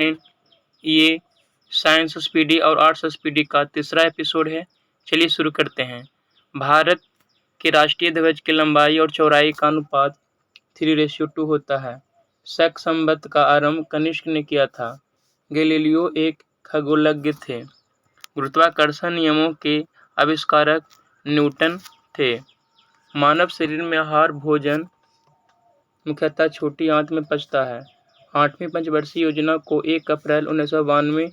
Friend, ये science speedy और arts speedy का तीसरा एपिसोड है। चलिए शुरू करते हैं। भारत के राष्ट्रीय ध्वज की लंबाई और चौड़ाई का अनुपात 3:2 होता है। शक संवत का आरंभ कनिष्क ने किया था। गैलीलियो एक खगोलज्ञ थे। गुरुत्वाकर्षण नियमों के आविष्कारक न्यूटन थे। मानव शरीर में आहार भोजन मुख्यतः छोटी आंत में पचता है। 8वीं पंचवर्षीय योजना को 1 अप्रैल 1992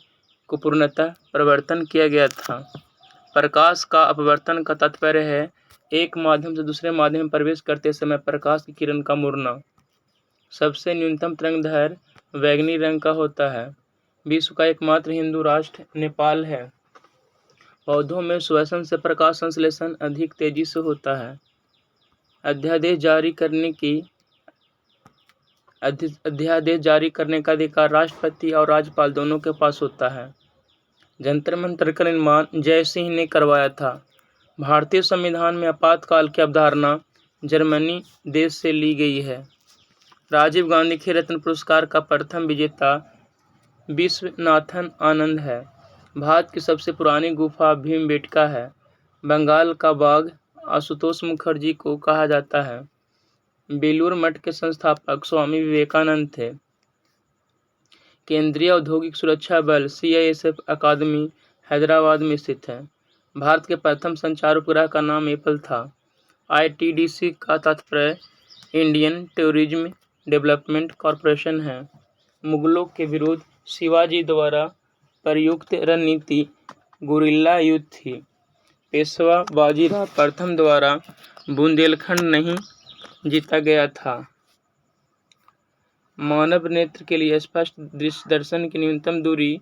को पूर्णतः प्रवर्तन किया गया था। प्रकाश का अपवर्तन का तात्पर्य है एक माध्यम से दूसरे माध्यम में प्रवेश करते समय प्रकाश की किरण का मुड़ना। सबसे न्यूनतम तरंगदैर्घ्य बैंगनी रंग का होता है। विश्व का एकमात्र हिंदू राष्ट्र नेपाल है। पौधों में श्वसन से प्रकाश संश्लेषण अधिक तेजी से होता है। अध्यादेश जारी करने का अधिकार राष्ट्रपति और राज्यपाल दोनों के पास होता है। जंतर मंतर का निर्माण जय सिंह ने करवाया था। भारतीय संविधान में आपातकाल की अवधारणा जर्मनी देश से ली गई है। राजीव गांधी खेल रत्न पुरस्कार का प्रथम विजेता विश्वनाथन आनंद है। भारत की सबसे पुरानी गुफा भीमबेटका है। बंगाल का बाघ आशुतोष मुखर्जी को कहा जाता है। बेलूर मठ के संस्थापक स्वामी विवेकानंद थे। केंद्रीय औद्योगिक सुरक्षा बल CISF अकादमी हैदराबाद में स्थित है। भारत के प्रथम संचार उपग्रह का नाम एप्पल था। ITDC का तात्पर्य इंडियन टूरिज्म डेवलपमेंट कॉरपोरेशन है। मुगलों के विरुद्ध शिवाजी द्वारा प्रयुक्त रणनीति गुरिल्ला युद्ध थी। पेशवा बाजीराव प्रथम द्वारा बुंदेलखंड नहीं जीता गया था। मानव नेत्र के लिए स्पष्ट दृश्य दर्शन की न्यूनतम दूरी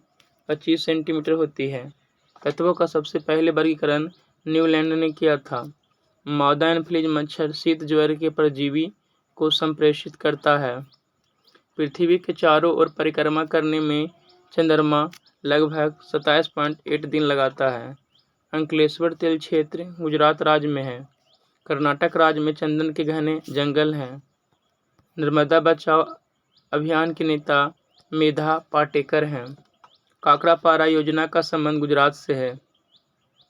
25 सेंटीमीटर होती है। तत्वों का सबसे पहले वर्गीकरण न्यूलैंड ने किया था। मादा एनफ्लूएंजा मच्छर शीत ज्वर के परजीवी को संप्रेषित करता है। पृथ्वी के चारों ओर परिक्रमा करने में चंद्रमा लगभग 27.8 दिन लगाता है। अंकलेश्वर तेल क्षेत्र गुजरात राज्य में है। कर्नाटक राज्य में चंदन के घने जंगल हैं। नर्मदा बचाओ अभियान के नेता मेधा पाटेकर हैं। काकरापारा योजना का संबंध गुजरात से है।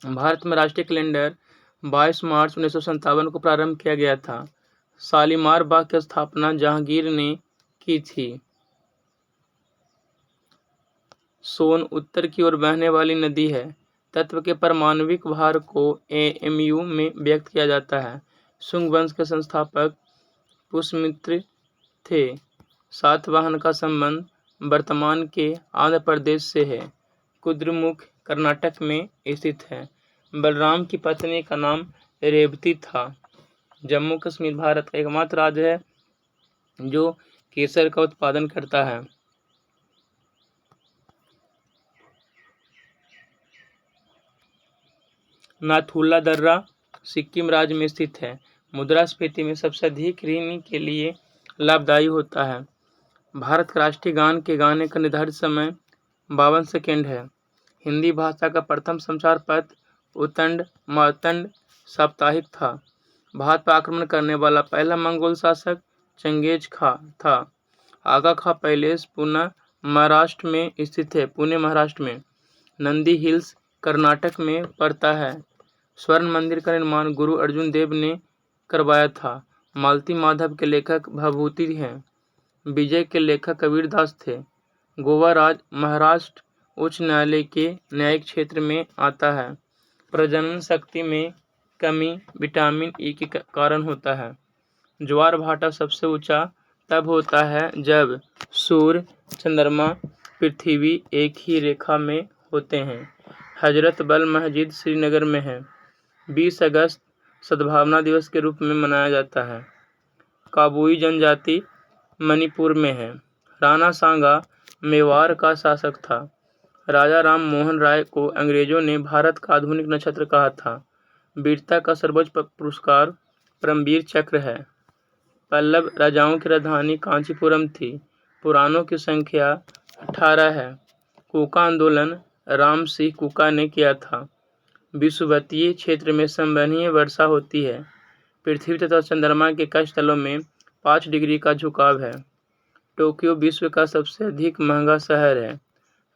भारत में राष्ट्रीय कैलेंडर 22 मार्च 1957 को प्रारंभ किया गया था। शालीमार बाग की स्थापना जहांगीर ने की थी। सोन उत्तर की ओर बहने वाली नदी है। तत्व के परमाणविक भार को AMU में व्यक्त किया जाता है। शुंग वंश के संस्थापक पुष्यमित्र थे। सातवाहन का संबंध वर्तमान के आंध्र प्रदेश से है। कुद्रेमुख कर्नाटक में स्थित है। बलराम की पत्नी का नाम रेवती था। जम्मू कश्मीर भारत का एकमात्र राज्य है जो केसर का उत्पादन करता है। नाथुला दर्रा सिक्किम राज्य में स्थित है। मुद्रास्फीति में सबसे अधिक ऋणी के लिए लाभदायी होता है। भारत का राष्ट्रीय गान के गाने का निर्धारित समय 52 सेकेंड है। हिंदी भाषा का प्रथम समाचार पत्र उतंड मार्तंड साप्ताहिक था। भारत पर आक्रमण करने वाला पहला मंगोल शासक चंगेज खा था। आगा खा पैलेस पुणे महाराष्ट्र में स्थित है। पुणे महाराष्ट्र में नंदी हिल्स कर्नाटक में पड़ता है। स्वर्ण मंदिर का निर्माण गुरु अर्जुन देव ने करवाया था। मालती माधव के लेखक भभूति हैं। विजय के लेखक कबीरदास थे। गोवा राज्य महाराष्ट्र उच्च न्यायालय के न्यायिक क्षेत्र में आता है। प्रजनन शक्ति में कमी विटामिन E के कारण होता है। ज्वार भाटा सबसे ऊंचा तब होता है जब सूर्य चंद्रमा पृथ्वी एक ही रेखा में होते हैं। हजरत बल मस्जिद श्रीनगर में है। 20 अगस्त सद्भावना दिवस के रूप में मनाया जाता है। काबुई जनजाति मणिपुर में है। राणा सांगा मेवाड़ का शासक था। राजा राम मोहन राय को अंग्रेजों ने भारत का आधुनिक नक्षत्र कहा था। वीरता का सर्वोच्च पुरस्कार परमवीर चक्र है। पल्लव राजाओं की राजधानी कांचीपुरम थी। पुराणों की संख्या 18 है। कूका आंदोलन राम सिंह कूका ने किया था। विषुवतीय क्षेत्र में संवहनीय वर्षा होती है। पृथ्वी तथा चंद्रमा के कक्ष तलों में 5 डिग्री का झुकाव है। टोक्यो विश्व का सबसे अधिक महंगा शहर है।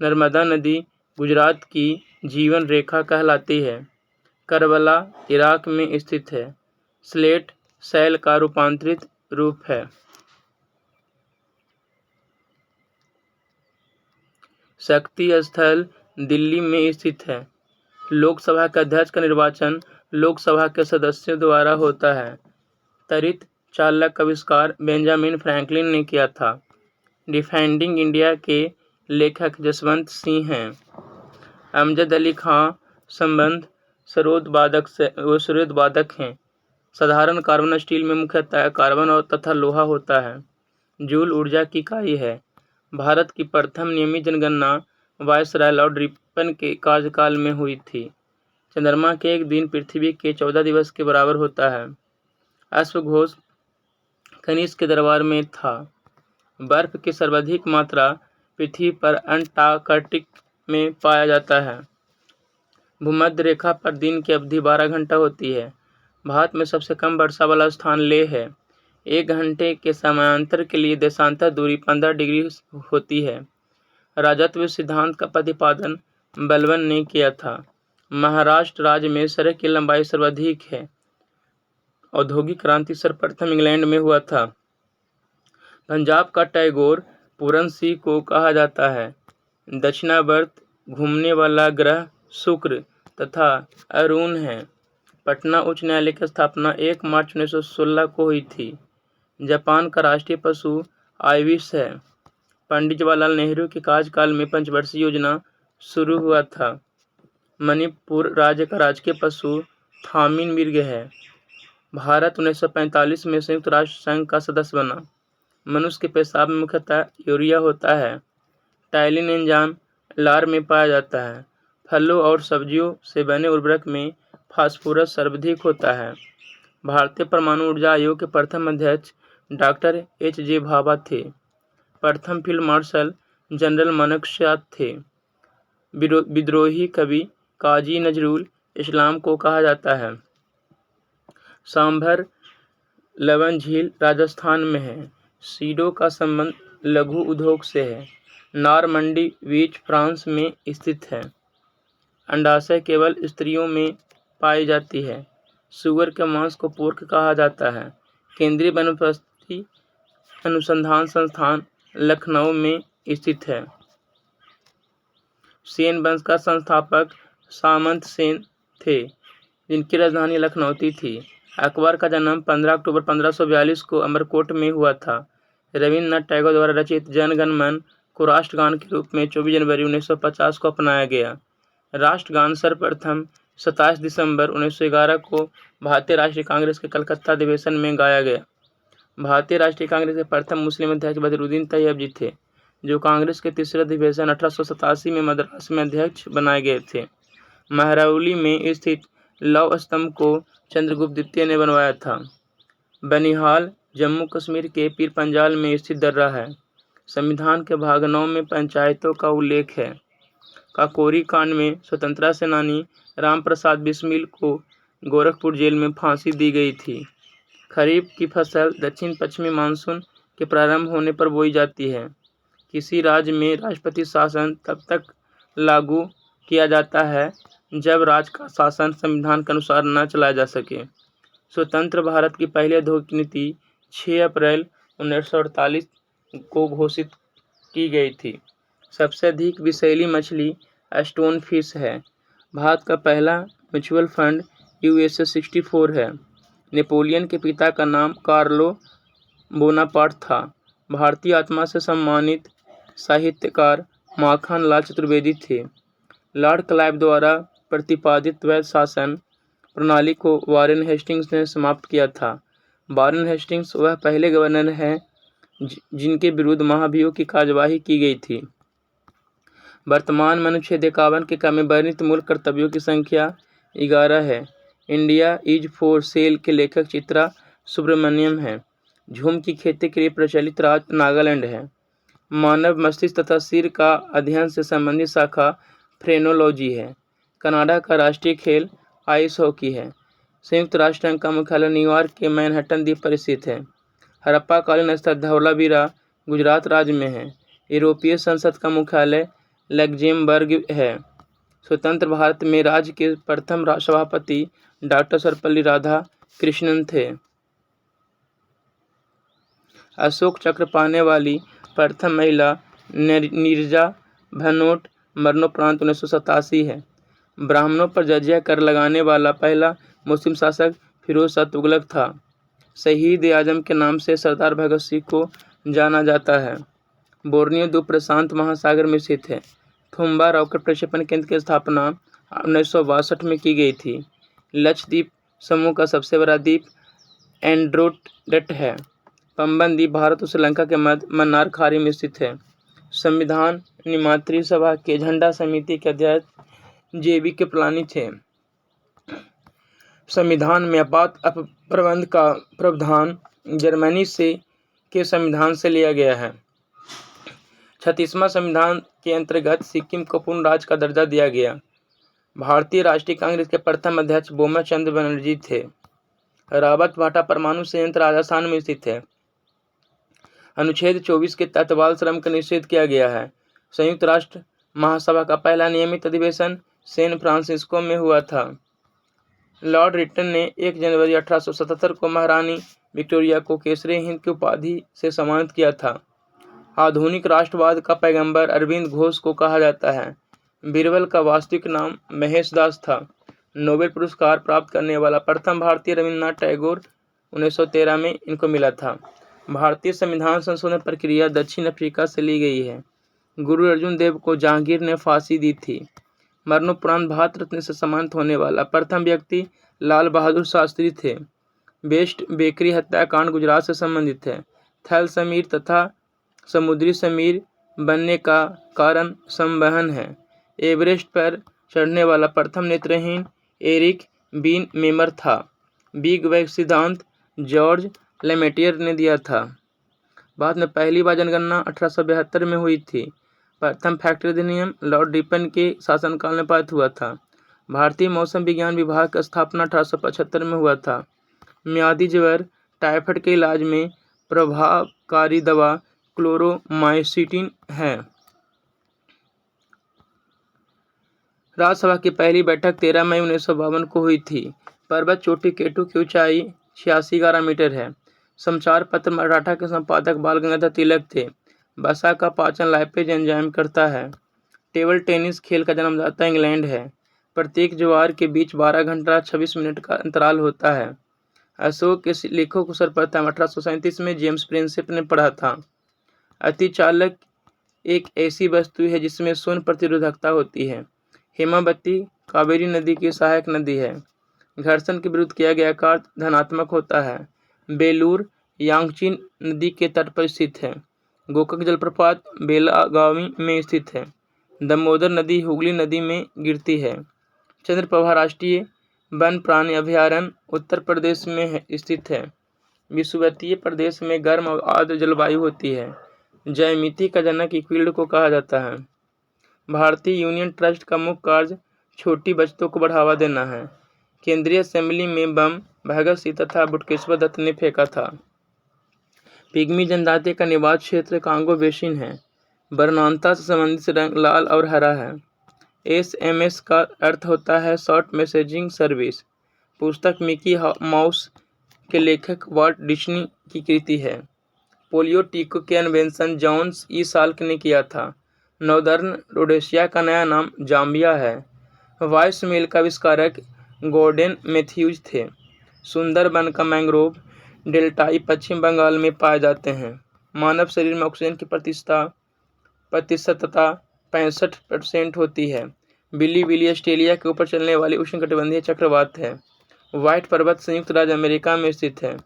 नर्मदा नदी गुजरात की जीवन रेखा कहलाती है। करबला इराक में स्थित है। स्लेट शैल का रूपांतरित रूप है। शक्ति स्थल दिल्ली में स्थित है। लोकसभा के अध्यक्ष का निर्वाचन लोकसभा के सदस्यों द्वारा होता है। त्वरित चालक का आविष्कार बेंजामिन फ्रैंकलिन ने किया था। डिफेंडिंग इंडिया के लेखक जसवंत सिंह हैं। अमजद अली खां संबंध सरोदवादक हैं। साधारण कार्बन स्टील में मुख्यतः कार्बन और तथा लोहा होता है। जूल ऊर्जा की इकाई है। भारत की प्रथम नियमित जनगणना वायसराय लॉर्ड रिपन के कार्यकाल में हुई थी। चंद्रमा के एक दिन पृथ्वी के 14 दिवस के बराबर होता है। अश्वघोष कनिष्क के दरबार में था। बर्फ की सर्वाधिक मात्रा पृथ्वी पर अंटार्कटिक में पाया जाता है। भूमध्य रेखा पर दिन की अवधि 12 घंटा होती है। भारत में सबसे कम वर्षा वाला स्थान लेह है। 1 घंटे के समानांतर के लिए देशांतर दूरी 15 डिग्री होती है। राजत्व सिद्धांत का प्रतिपादन बलबन ने किया था। महाराष्ट्र राज्य में सड़क की लंबाई सर्वाधिक है। औद्योगिक क्रांति सर्वप्रथम इंग्लैंड में हुआ था। पंजाब का टैगोर पूरन सिंह को कहा जाता है। दक्षिणावर्त घूमने वाला ग्रह शुक्र तथा अरुण है। पटना उच्च न्यायालय की स्थापना 1 मार्च 1916 को हुई थी। जापान का राष्ट्रीय पशु आइबिस है। पंडित जवाहरलाल नेहरू के कार्यकाल में पंचवर्षीय योजना शुरू हुआ था। मणिपुर राज्य का राजकीय पशु थामिन मृग है। भारत 1945 में संयुक्त राष्ट्र संघ का सदस्य बना। मनुष्य के पेशाब में मुख्यतः यूरिया होता है। टाइलिन एंजाइम लार में पाया जाता है। फलों और सब्जियों से बने उर्वरक में फास्फोरस सर्वाधिक होता है। भारतीय परमाणु ऊर्जा आयोग के प्रथम अध्यक्ष डॉक्टर H.J. भाभा थे। प्रथम फील्ड मार्शल जनरल मानेकशॉ थे। विद्रोही कवि काजी नजरुल इस्लाम को कहा जाता है। सांभर लवन झील राजस्थान में है। सीडो का संबंध लघु उद्योग से है। नॉरमंडी बीच फ्रांस में स्थित है। अंडाशय केवल स्त्रियों में पाई जाती है। सुअर के मांस को पोर्क कहा जाता है। केंद्रीय वनस्पति अनुसंधान संस्थान लखनऊ में स्थित है। सेन वंश का संस्थापक सामंत सेन थे, जिनकी राजधानी लखनऊ थी। अकबर का जन्म 15 अक्टूबर 1542 को अमरकोट में हुआ था। रविन्द्रनाथ टैगोर द्वारा रचित जन गण मन को राष्ट्रगान के रूप में 24 जनवरी 1950 को अपनाया गया। राष्ट्रगान सर्वप्रथम 27 दिसंबर 1911 को भारतीय राष्ट्रीय कांग्रेस के कलकत्ता अधिवेशन में गाया गया। भारतीय राष्ट्रीय कांग्रेस के प्रथम मुस्लिम अध्यक्ष बदरुद्दीन तैयब थे, जो कांग्रेस के तीसरे अधिवेशन 1887 में मद्रास में अध्यक्ष बनाए गए थे। महरौली में स्थित लौह स्तंभ को चंद्रगुप्त द्वितीय ने बनवाया था। बनिहाल जम्मू कश्मीर के पीर पंजाल में स्थित दर्रा है। संविधान के भाग 9 में पंचायतों का उल्लेख है। काकोरी कांड में स्वतंत्रता सेनानी राम प्रसाद बिस्मिल को गोरखपुर जेल में फांसी दी गई थी। खरीफ की फसल दक्षिण पश्चिमी मानसून के प्रारंभ होने पर बोई जाती है। किसी राज्य में राष्ट्रपति शासन तब तक लागू किया जाता है जब राज्य का शासन संविधान के अनुसार न चलाया जा सके। स्वतंत्र भारत की पहली औद्योगिक नीति 6 अप्रैल 1948 को घोषित की गई थी। सबसे अधिक विषैली मछली स्टोन फिश है। भारत का पहला म्यूचुअल फंड USS 64 है। नेपोलियन के पिता का नाम कार्लो बोनापार्ट था। भारतीय आत्मा से सम्मानित साहित्यकार माखन लाल चतुर्वेदी थे। लॉर्ड क्लाइव द्वारा प्रतिपादित वैध शासन प्रणाली को वारेन हेस्टिंग्स ने समाप्त किया था। वारेन हेस्टिंग्स वह पहले गवर्नर हैं जिनके विरुद्ध महाभियोग की कार्यवाही की गई थी। वर्तमान में अनुच्छेद 51 के क्रम में वर्णित मूल कर्तव्यों की संख्या 11 है। इंडिया इज फॉर सेल के लेखक चित्रा सुब्रमण्यम हैं। झूम की खेती के लिए प्रचलित राज्य नागालैंड है। मानव मस्तिष्क तथा सिर का अध्ययन से संबंधित शाखा फ्रेनोलॉजी है। कनाडा का राष्ट्रीय खेल आइस हॉकी है। संयुक्त राष्ट्र संघ का मुख्यालय न्यूयॉर्क के मैनहट्टन द्वीप पर स्थित है। हड़प्पा कालीन स्थल धौलावीरा गुजरात राज्य में है। यूरोपीय संसद का मुख्यालय लक्ज़ेमबर्ग है। स्वतंत्र भारत में राज्य के प्रथम सभापति डॉक्टर सर्वपल्ली राधाकृष्णन थे। अशोक चक्र पाने वाली प्रथम महिला नीरजा भनोट मरणोपरांत 1987 है। ब्राह्मणों पर जजिया कर लगाने वाला पहला मुस्लिम शासक फिरोज शाह तुगलक था। शहीद आजम के नाम से सरदार भगत सिंह को जाना जाता है। बोर्नियो द्वीप प्रशांत महासागर में स्थित है। थुम्बा रॉकेट प्रक्षेपण केंद्र की स्थापना 1962 में की गई थी। लक्षद्वीप समूह का सबसे बड़ा द्वीप एंड्रोट है। पंबन द्वीप भारत और श्रीलंका के मध्य मन्नार खाड़ी में स्थित है। संविधान निर्मात्री सभा के झंडा समिति के अध्यक्ष JB कृपलानी थे। संविधान में आपात प्रबंध का प्रावधान जर्मनी के संविधान से लिया गया है। 36वां संविधान के अंतर्गत सिक्किम को पूर्ण राज्य का दर्जा दिया गया। भारतीय राष्ट्रीय कांग्रेस के प्रथम अध्यक्ष बोमा चंद्र बनर्जी थे। रावत भाटा परमाणु संयंत्र राजस्थान में स्थित है। अनुच्छेद 24 के तहत बाल श्रम का निषेध किया गया है। संयुक्त राष्ट्र महासभा का पहला नियमित अधिवेशन सैन फ्रांसिस्को में हुआ था। लॉर्ड रिटन ने 1 जनवरी 1877 को महारानी विक्टोरिया को केसरी हिंद की उपाधि से सम्मानित किया था। आधुनिक राष्ट्रवाद का पैगंबर अरविंद घोष को कहा जाता है। बीरबल का वास्तविक नाम महेश दास था। नोबेल पुरस्कार प्राप्त करने वाला प्रथम भारतीय रविन्द्रनाथ टैगोर 1913 में इनको मिला था। भारतीय संविधान संशोधन प्रक्रिया दक्षिण अफ्रीका से ली गई है। गुरु अर्जुन देव को जहांगीर ने फांसी दी थी। मरणोपरांत भारत रत्न से सम्मानित होने वाला प्रथम व्यक्ति लाल बहादुर शास्त्री थे। बेस्ट बेकरी हत्याकांड गुजरात से संबंधित है। थल समीर तथा समुद्री समीर बनने का कारण संवहन है। एवरेस्ट पर चढ़ने वाला प्रथम नेत्रहीन एरिक बीन मेमर था। बिग बैंग सिद्धांत जॉर्ज लेमेटियर ने दिया था। बाद में पहली बार जनगणना 1872 में हुई थी। प्रथम फैक्ट्री अधिनियम लॉर्ड रिपन के शासनकाल में पारित हुआ था। भारतीय मौसम विज्ञान विभाग का स्थापना 1875 में हुआ था। मियादी ज्वर टाइफाइड के इलाज में प्रभावकारी दवा क्लोरोमाइसिटिन है। राज्यसभा की पहली बैठक 13 मई 1952 को हुई थी। पर्वत चोटी केटू की ऊंचाई 86 मीटर है। समाचार पत्र मराठा के संपादक बाल गंगाधर तिलक थे। वसा का पाचन लाइपेज एंजाइम करता है। टेबल टेनिस खेल का जन्मदाता इंग्लैंड है। प्रत्येक ज्वार के बीच 12 घंटा 26 मिनट का अंतराल होता है। अशोक के लेखों को सर्वप्रथम 1837 में जेम्स प्रिंसेप ने पढ़ा था। अतिचालक एक ऐसी वस्तु है जिसमें शून्य प्रतिरोधकता होती है। हेमावती कावेरी नदी की सहायक नदी है। घर्षण के विरुद्ध किया गया कार्य धनात्मक होता है। बेलूर यांगची नदी के तट पर स्थित है। गोकाक जलप्रपात बेलागावी में स्थित है। दामोदर नदी हुगली नदी में गिरती है। चंद्रप्रभा राष्ट्रीय वन प्राणी अभयारण्य उत्तर प्रदेश में स्थित है। विषुवतीय प्रदेश में गर्म और आर्द्र जलवायु होती है। ज्यामिति का जनक यूक्लिड को कहा जाता है। भारतीय यूनियन ट्रस्ट का मुख्य कार्य छोटी बचतों को बढ़ावा देना है। केंद्रीय असेंबली में बम भगत सिंह तथा बटुकेश्वर दत्त ने फेंका था। पिग्मी जनजाति का निवास क्षेत्र कांगो बेसिन है। वर्णांता से संबंधित रंग लाल और हरा है। SMS का अर्थ होता है शॉर्ट मैसेजिंग सर्विस। पुस्तक मिकी माउस के लेखक वाल्ट डिज्नी की कृति है। पोलियो टीकों के इन्वेंशन जॉन्स ई साल्क ने किया था। नॉर्दर्न रोडेशिया का नया नाम जाम्बिया है। वॉइस मेल का आविष्कारक गॉर्डन मैथ्यूज थे। सुंदरबन का मैंग्रोव डेल्टाई पश्चिम बंगाल में पाए जाते हैं। मानव शरीर में ऑक्सीजन की प्रतिशतता 65% होती है। बिली बिली ऑस्ट्रेलिया के ऊपर चलने वाली उष्णकटिबंधीय चक्रवात है। व्हाइट पर्वत संयुक्त राज्य अमेरिका में स्थित है।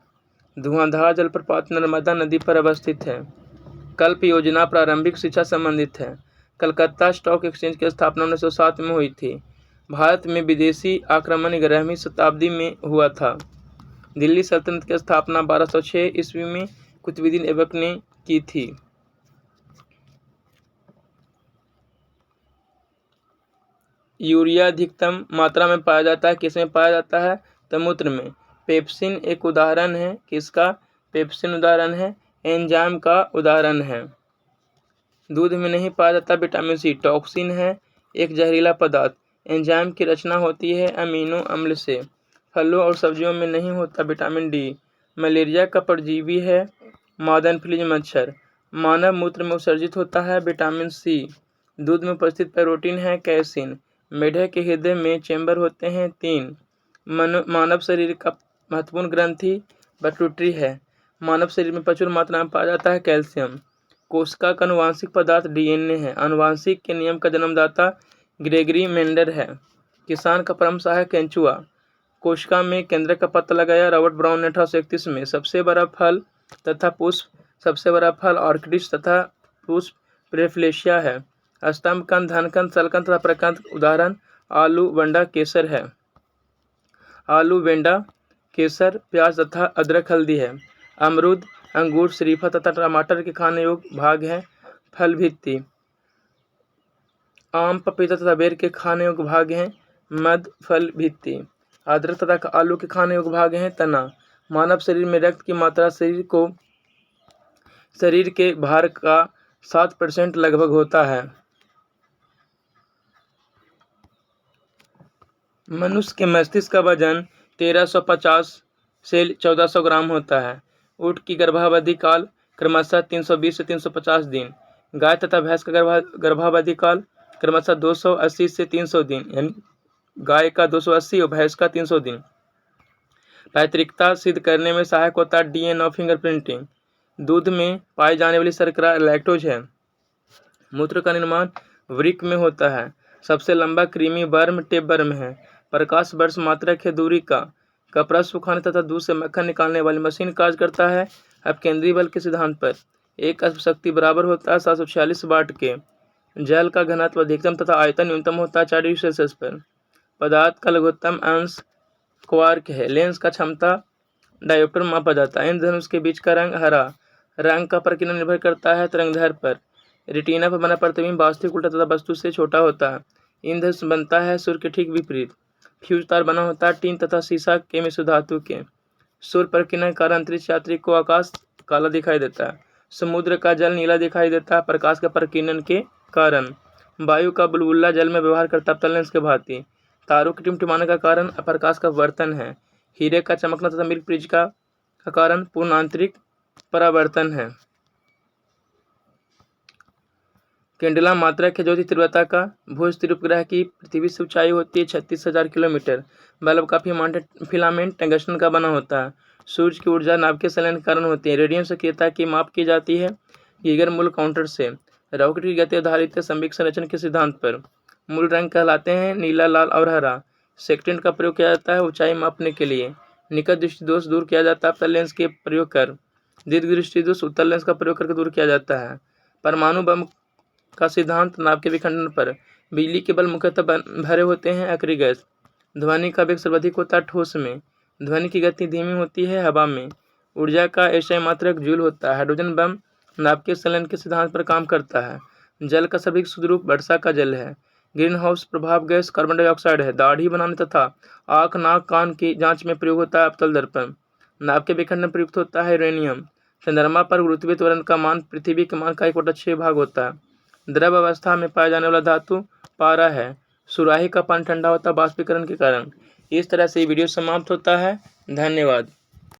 धुआंधार जलप्रपात नर्मदा नदी पर अवस्थित है। कल्प योजना प्रारंभिक शिक्षा संबंधित है। कलकत्ता स्टॉक एक्सचेंज की स्थापना 1907 में हुई थी। भारत में विदेशी आक्रमण 11वीं शताब्दी में हुआ था। दिल्ली सल्तनत की स्थापना 1206 ईस्वी में कुतुबुद्दीन ऐबक ने की थी। यूरिया अधिकतम मात्रा में पाया जाता है। किसमें पाया जाता है? तो मूत्र में। पेप्सिन एक उदाहरण है। किसका? पेप्सिन उदाहरण है एंजाइम का उदाहरण है। दूध में नहीं पाया जाता विटामिन सी, टॉक्सिन है एक जहरीला पदार्थ। एंजाइम की रचना होती है अमीनो अम्ल से। फलों और सब्जियों में नहीं होता विटामिन डी। मलेरिया का परजीवी है मादन फ्लीज मच्छर। मानव मूत्र में उत्सर्जित होता है विटामिन सी। दूध में उपस्थित प्रोटीन है कैसीन। मेढक के हृदय में चैम्बर होते हैं 3। मानव शरीर का महत्वपूर्ण ग्रंथि पिट्यूटरी है। मानव शरीर में प्रचुर मात्रा में पाया जाता है कैल्शियम। कोशिका का आनुवांशिक पदार्थ डीएनए है। आनुवांशिक के नियम का जन्मदाता ग्रेगरी मेंडल है। किसान का परम सहायक केंचुआ। कोशिका में केंद्रक का पता लगाया रॉबर्ट ब्राउन ने 1831 में। सबसे बड़ा फल तथा पुष्प ऑर्किडिस तथा पुष्प प्रेफलेशिया है। स्तंभ कंद, धनकंद, सलकंद तथा प्रकंद उदाहरण आलू, वंडा, केसर है। आलू, वेंडा, केसर, प्याज तथा अदरक, हल्दी है। अमरूद, अंगूर, शरीफा तथा टमाटर के खाने योग्य भाग हैं। फल भित्ति, आम, पपीता तथा बेर के खाने योग्य भाग हैं। मध, फल भित्ति। अदरक तथा आलू के खाने योग्य भाग हैं। तना। मानव शरीर में रक्त की मात्रा शरीर के भार का 7% लगभग होता है। मनुष्य के मस्तिष्क का वजन 1350 से 1400 ग्राम होता है। ऊँट की गर्भावधि काल क्रमशः 320 से 350 दिन। गाय तथा भैंस का गर्भावधि काल क्रमशः 280 से 300 दिन, यानी गाय का 280 और भैंस का 300 दिन। पैतृकता सिद्ध करने में सहायक होता है डीएनए फिंगरप्रिंटिंग। दूध में पाई जाने वाली शर्करा लैक्टोज है। मूत्र का निर्माण वृक्क में होता है। सबसे लंबा कृमि वर्म टेपवर्म है। प्रकाश वर्ष मात्रक है दूरी का। कपड़ा सुखाने तथा दूध से मक्खन निकालने वाली मशीन कार्य करता है अपकेंद्रीय बल के सिद्धांत पर। एक अश्व शक्ति बराबर होता है 746 वाट के। जल का घनत्व अधिकतम तथा आयतन न्यूनतम होता है 4 डिग्री सेल्सियस पर। पदार्थ का लघुत्तम अंश क्वार्क है। लेंस का क्षमता डायोप्टर मापा जाता है। इंद्रधनुष के बीच का रंग हरा। रंग का प्रकीर्णन निर्भर करता है तरंगदैर्घ्य पर। रेटिना पर बना प्रतिबिंब वास्तविक उल्टा तथा वस्तु से छोटा होता है। इंद्रधनुष बनता है सूर्य के ठीक विपरीत। फ्यूज तार बना होता है टीन तथा सीसा के मिश्र धातु के। सूर्य प्रकीर्णन के कारण अंतरिक्ष यात्री को आकाश काला दिखाई देता है। समुद्र का जल नीला दिखाई देता है प्रकाश के प्रकीर्णन के कारण। वायु का बुलबुला जल में व्यवहार करता है लेंस के भांति। तारों के टिमटिमाने का कारण प्रकाश का वर्तन है। हीरे का चमकना तथा मिल्क ब्रिज का कारण पूर्ण आंतरिक परावर्तन है। कैंडेला मात्रक है ज्योति तीव्रता का। भूस्थिर उपग्रह की पृथ्वी से ऊंचाई होती है 36,000 किलोमीटर। बल्ब का फिलामेंट टंगस्टन का बना होता है। सूर्य की ऊर्जा नाभिकीय संलयन के कारण होती है। रेडियम सक्रियता की माप की जाती है गीगर मूल काउंटर से। रॉकेट की गति आधारित है संवेग संरचना के सिद्धांत पर। मूल रंग कहलाते हैं नीला, लाल और हरा। सेक्टेंट का प्रयोग किया जाता है ऊंचाई मापने के लिए। निकट दृष्टि दोष दूर किया जाता है उत्तल लेंस के प्रयोग कर। दीर्घ दृष्टि दोष उत्तल लेंस का प्रयोग करके दूर किया जाता है। परमाणु बम का सिद्धांत नाभ के विखंडन पर। बिजली के बल मुख्यतः भरे होते हैं एक्री गैस। ध्वनि का वेग सर्वाधिक होता है ठोस में। ध्वनि की गति धीमी होती है हवा में। ऊर्जा का एसआई मात्रक जूल होता है। हाइड्रोजन बम नाभिकीय संलयन के सिद्धांत पर काम करता है। जल का सभी शुद्ध रूप वर्षा का जल है। ग्रीन हाउस प्रभाव गैस कार्बन डाइऑक्साइड है। दाढ़ी बनाने तथा आँख, नाक, कान की जांच में प्रयोग होता है अवतल दर्पण। नाभ के विखंडन प्रयुक्त होता है यूरेनियम। चंद्रमा पर गुरुत्वीय त्वरण का मान पृथ्वी के मान का 1/6 भाग होता है। द्रव अवस्था में पाया जाने वाला धातु पारा है। सुराही का पानी ठंडा होता है बाष्पीकरण के कारण। इस तरह से वीडियो समाप्त होता है। धन्यवाद।